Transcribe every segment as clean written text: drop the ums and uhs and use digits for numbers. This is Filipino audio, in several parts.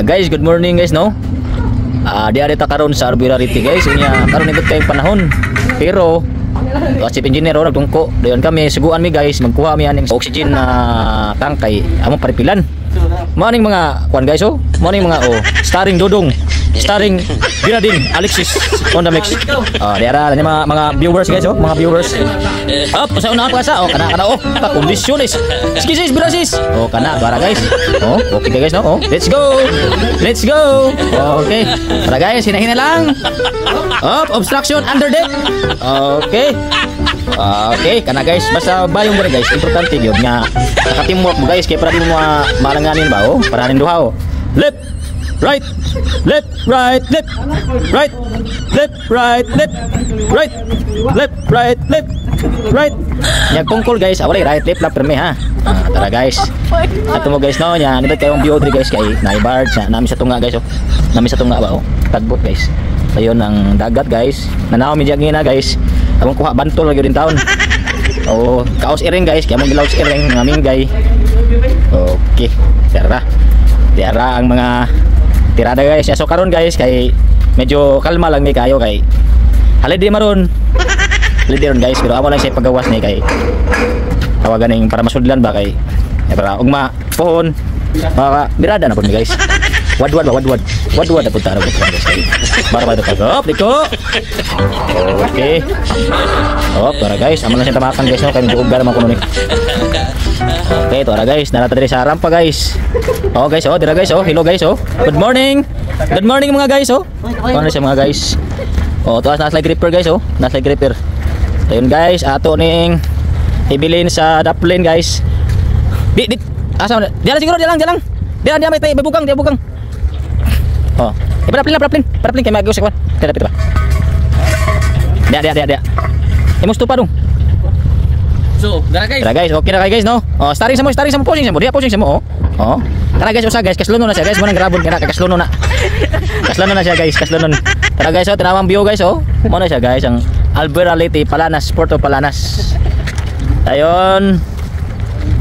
Guys, good morning guys no. Di ada ta karon sa Arborarity guys. Unya karon ibig kay panahon. Pero chief engineer nagtungko. Dayon kami suguan mi guys magkuha mi aning oxygen na tangkay among paripilan. Morning mga kwan guys oh. Morning mga starring Dodong, starring Binading Alexis on the mix. Diara mga viewers guys oh, mga viewers. Up sa una pa sa kana kondisyones. Sige sis, birasis. Kana para guys. Okay guys no. Let's go. Let's go. Okay. Para guys, hina-hina lang. Obstruction under deck. Okay. Okay, kana guys, basta bayong mo guys, importante gyud nga naka-teamwork mo guys kay para di mo malanganin ba para nin duha Left, right, left, right, left, right, left, right, left, right, left, right, left, right. Nya tungkol guys, awalay right, left, left perme ha. Tara guys. Ato mo guys no, nya nibet kayong BO3 guys kay naibard sa nami sa tunga guys Nami sa tunga ba tagbot guys. Ayun ang dagat guys. Nanaw mi na guys. Among kuha bantol lagi rin taon. Kaos iring guys, kaya mong gilaw sa iring mga minggay. Okay, Tiara ang mga tirada guys. So karon guys kay medyo kalma lang ni kayo kay holiday maron. Holiday ron guys, pero amo lang siya pagawas ni kay tawagan ning para masudlan ba kay para ugma pohon. Birada na po guys. Wadwad na punta na guys. Bara ito dito. Okay. Tara guys, amo lang siya tamakan guys no kay medyo ugar man kuno ni. Okay, tara guys, narata diri sa rampa guys. Guys, dira guys, hello guys, Good morning. Good morning mga guys, Ano siya mga guys? Tuwas nasa gripper guys, nasa gripper. Ayun guys, ato ning ibilin sa daplin guys. Asa diyan siguro diyan lang. Diyan may tayo bugang. Paraplin kay mag-usik kwan. Dapit ba? Dia. Imus tu pa dong. So, dara guys, okay na guys no. Starring sa mo, posing sa mo. Tara guys, usa guys, kaslunon na siya guys, mo nang grabon kana kaslunon na. Kaslunon na siya guys, kaslunon. Tara guys, tinawang view guys, mo na siya guys ang Arborarity Palanas, Puerto Palanas. Ayun.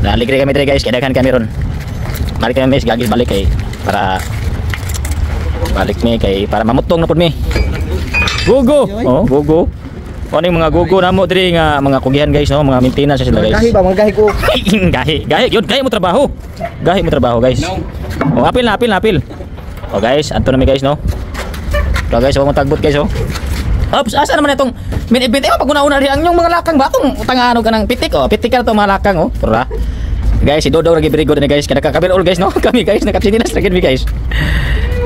Naligre kami diri guys, kadagan kami ron. Mari kami guys gagis balik kay para balik mi kay para mamutong na pud mi. Gogo. Gogo. Ano yung mga gogo namo diri nga mga kugihan guys no, mga maintenance sila guys. Gahi ba mga gahi ko? gahi yun, gahi mo trabaho. Guys. Apil. Guys, anto na mi guys no. Guys, mo tagbot guys asa naman itong minibit pag una-una ri ang yung mga lakang batong utangano ka ng pitik pitik ka na to mga lakang Tara. Guys, si Dodong lagi very good ni guys. Kada kakabir all guys no. Kami guys nakapsininas lagi mi guys.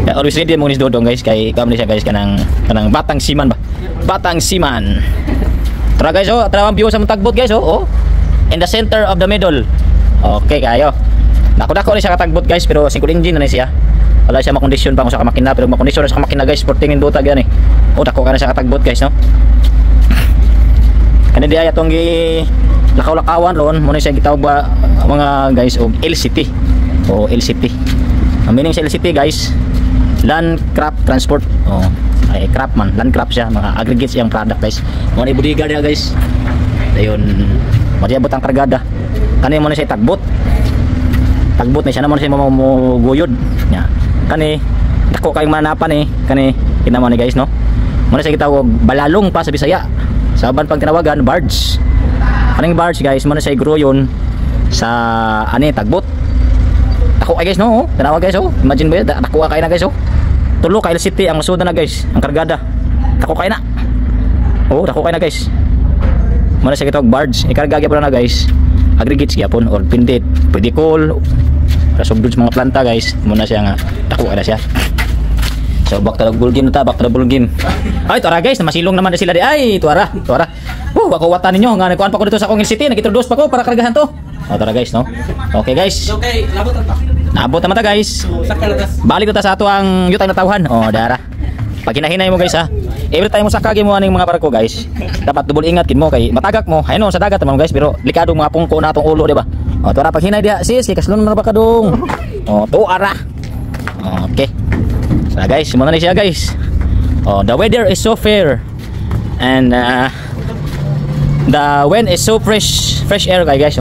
Always ready mo ni Dodong guys kay kamo siya guys kanang batang siman ba. Batang siman. Tara guys tara ang view sa tagbot guys in the center of the middle. Okay kayo. Dako ni siya katagbot guys pero singkod engine na siya. Wala siya makondisyon pa kung sa makina pero makondisyon sa makina guys sporting in duta gani. Dako ka na siya katagbot guys no. Kani di ay atong gi lakaw-lakawan ron mo ni siya gitawag ba mga guys LCT. LCT. Ang meaning sa LCT guys, land craft transport. Ay craft man, land craft siya, mga aggregates yang product guys. Mo ni bodega dia guys. Dayon magyabot ang kargada. Kani mo ni siya tagbot ni siya naman siya mamuguyod nya. Kani dako kay manapan kani kinamo ni guys no. Mo ni siya gitawag balalong pa sa Bisaya. Saban pag tinawagan barge. Kaning barge guys mo ni siya groyon sa tagbot. Dako ay guys no, tinawag guys Imagine ba dako kay na guys Tulo kay LCT ang masuda na guys, ang kargada. Dako kay na. Dako kay na guys. Mo na siya gitawag barge. Ikarga gyapon na guys. Aggregates gyapon or pindit, pedicol. Para subdud sa mga planta guys. Mo na siya nga dako kay na siya. So back to the ball game. Ay tara guys, masilong naman na sila di. Ay tuara. Bako watan ninyo nga kuan pa ko dito sa akong LCT, nagitrodos pa ko para kargahan to. Tara guys no. Okay guys. Okay, nabot na mata guys. Balik ta sa ato ang yutang natawhan. Dara. Pag hinahinay mo guys every time mo sakagi mo aning mga barko guys, dapat double ingat kin mo kay matagak mo. Ayun sa dagat man guys pero likado mga pungko na atong ulo di ba? Tara pag hinay dia sis kay kaslon man ba ka dong. Tuara. Okay. So guys, mo na ni siya guys. The weather is so fair and the wind is so fresh air guys.